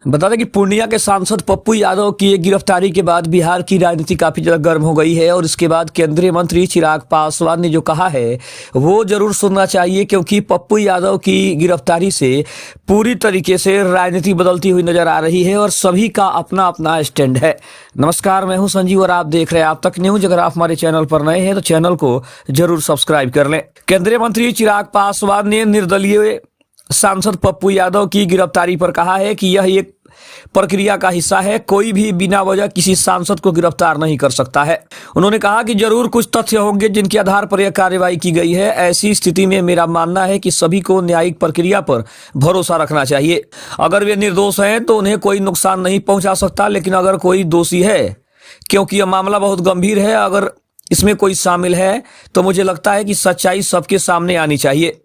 बता दें कि पूर्णिया के सांसद पप्पू यादव की एक गिरफ्तारी के बाद बिहार की राजनीति काफी ज्यादा गर्म हो गई है और इसके बाद केंद्रीय मंत्री चिराग पासवान ने जो कहा है वो जरूर सुनना चाहिए, क्योंकि पप्पू यादव की गिरफ्तारी से पूरी तरीके से राजनीति बदलती हुई नजर आ रही है और सभी का अपना अपना स्टैंड है। नमस्कार, मैं हूं संजीव और आप देख रहे हैं आप तक न्यूज। अगर आप हमारे चैनल पर नए हैं तो चैनल को जरूर सब्सक्राइब कर लें। केंद्रीय मंत्री चिराग पासवान ने निर्दलीय सांसद पप्पू यादव की गिरफ्तारी पर कहा है कि यह एक प्रक्रिया का हिस्सा है, कोई भी बिना वजह किसी सांसद को गिरफ्तार नहीं कर सकता है। उन्होंने कहा कि जरूर कुछ तथ्य होंगे जिनके आधार पर यह कार्रवाई की गई है। ऐसी स्थिति में मेरा मानना है कि सभी को न्यायिक प्रक्रिया पर भरोसा रखना चाहिए। अगर वे निर्दोष हैं तो उन्हें कोई नुकसान नहीं पहुंचा सकता, लेकिन अगर कोई दोषी है, क्योंकि यह मामला बहुत गंभीर है, अगर इसमें कोई शामिल है तो मुझे लगता है कि सच्चाई सबके सामने आनी चाहिए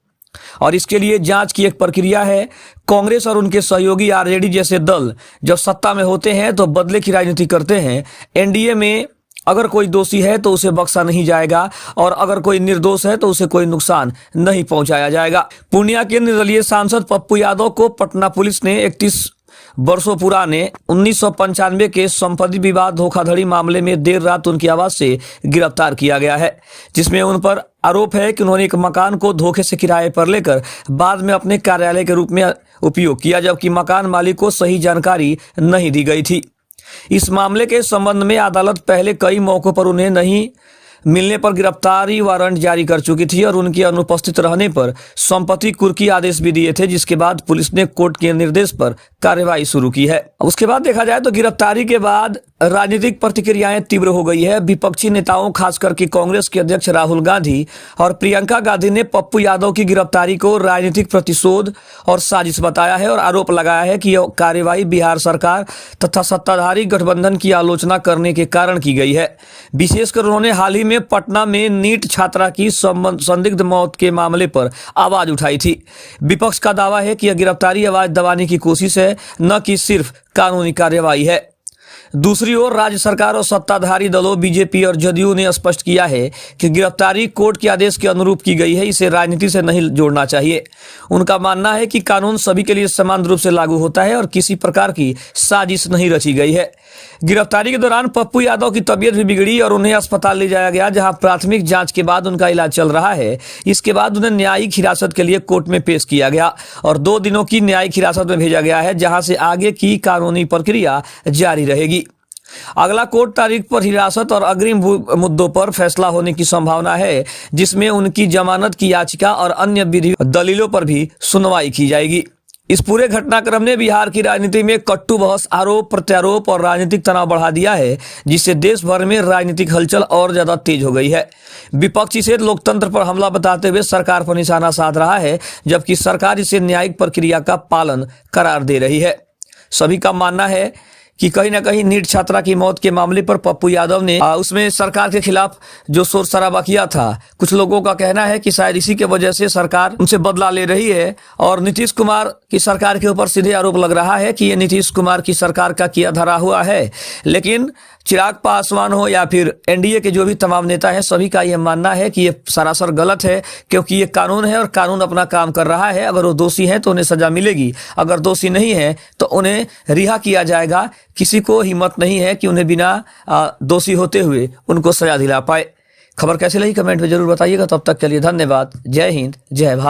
और इसके लिए जांच की एक प्रक्रिया है। कांग्रेस और उनके सहयोगी आरजेडी जैसे दल जब सत्ता में होते हैं तो बदले की राजनीति करते हैं। एनडीए में अगर कोई दोषी है तो उसे बख्शा नहीं जाएगा और अगर कोई निर्दोष है तो उसे कोई नुकसान नहीं पहुंचाया जाएगा। पूर्णिया के निर्दलीय सांसद पप्पू यादव को पटना पुलिस ने 31 वर्षों पुराने 1995 के संपत्ति विवाद धोखाधड़ी मामले में देर रात उनकी आवाज से गिरफ्तार किया गया है, जिसमें उन पर आरोप है कि उन्होंने एक मकान को धोखे से किराए पर लेकर बाद में अपने कार्यालय के रूप में उपयोग किया, जबकि मकान मालिक को सही जानकारी नहीं दी गई थी। इस मामले के संबंध में अदालत पहले कई मौकों पर उन्हें नहीं मिलने पर गिरफ्तारी वारंट जारी कर चुकी थी और उनके अनुपस्थित रहने पर संपत्ति कुर्की आदेश भी दिए थे, जिसके बाद पुलिस ने कोर्ट के निर्देश पर कार्रवाई शुरू की है। उसके बाद देखा जाए तो गिरफ्तारी के बाद राजनीतिक प्रतिक्रियाएं तीव्र हो गई है। विपक्षी नेताओं, खास करके कांग्रेस के अध्यक्ष राहुल गांधी और प्रियंका गांधी ने पप्पू यादव की गिरफ्तारी को राजनीतिक प्रतिशोध और साजिश बताया है और आरोप लगाया है कि यह कार्रवाई बिहार सरकार तथा सत्ताधारी गठबंधन की आलोचना करने के कारण की गई है। विशेषकर उन्होंने हाल ही में पटना में नीट छात्रा की संदिग्ध मौत के मामले पर आवाज उठाई थी। विपक्ष का दावा है कि यह गिरफ्तारी आवाज दबाने की कोशिश है, न कि सिर्फ कानूनी कार्रवाई है। दूसरी ओर राज्य सरकार और सत्ताधारी दलों बीजेपी और जदयू ने स्पष्ट किया है कि गिरफ्तारी कोर्ट के आदेश के अनुरूप की गई है, इसे राजनीति से नहीं जोड़ना चाहिए। उनका मानना है कि कानून सभी के लिए समान रूप से लागू होता है और किसी प्रकार की साजिश नहीं रची गई है। गिरफ्तारी के दौरान पप्पू यादव की तबीयत भी बिगड़ी और उन्हें अस्पताल ले जाया गया, जहां प्राथमिक जांच के बाद उनका इलाज चल रहा है। इसके बाद उन्हें न्यायिक हिरासत के लिए कोर्ट में पेश किया गया और 2 दिनों की न्यायिक हिरासत में भेजा गया है, जहां से आगे की कानूनी प्रक्रिया जारी रहेगी। अगला कोर्ट तारीख पर हिरासत और अग्रिम मुद्दों पर फैसला होने की संभावना है, जिसमें उनकी जमानत की याचिका और अन्य विधि दलीलों पर भी सुनवाई की जाएगी। इस पूरे घटनाक्रम ने बिहार की राजनीति में कट्टू बहस, आरोप प्रत्यारोप और राजनीतिक तनाव बढ़ा दिया है, जिससे देश भर में राजनीतिक हलचल और ज्यादा तेज हो गई है। विपक्ष इसे लोकतंत्र पर हमला बताते हुए सरकार पर निशाना साध रहा है, जबकि सरकार इसे न्यायिक प्रक्रिया का पालन करार दे रही है। सभी का मानना है कि कहीं ना कहीं नीट छात्रा की मौत के मामले पर पप्पू यादव ने उसमें सरकार के खिलाफ जो शोर शराबा किया था, कुछ लोगों का कहना है कि शायद इसी के वजह से सरकार उनसे बदला ले रही है और नीतीश कुमार की सरकार के ऊपर सीधे आरोप लग रहा है कि ये नीतीश कुमार की सरकार का किया धरा हुआ है। लेकिन चिराग पासवान हो या फिर एनडीए के जो भी तमाम नेता हैं, सभी का यह मानना है कि ये सरासर गलत है, क्योंकि ये कानून है और कानून अपना काम कर रहा है। अगर वो दोषी हैं तो उन्हें सजा मिलेगी, अगर दोषी नहीं है तो उन्हें रिहा किया जाएगा। किसी को हिम्मत नहीं है कि उन्हें बिना दोषी होते हुए उनको सजा दिला पाए। खबर कैसी लगी कमेंट में जरूर बताइएगा। तब तक के लिए धन्यवाद। जय हिंद, जय भारत।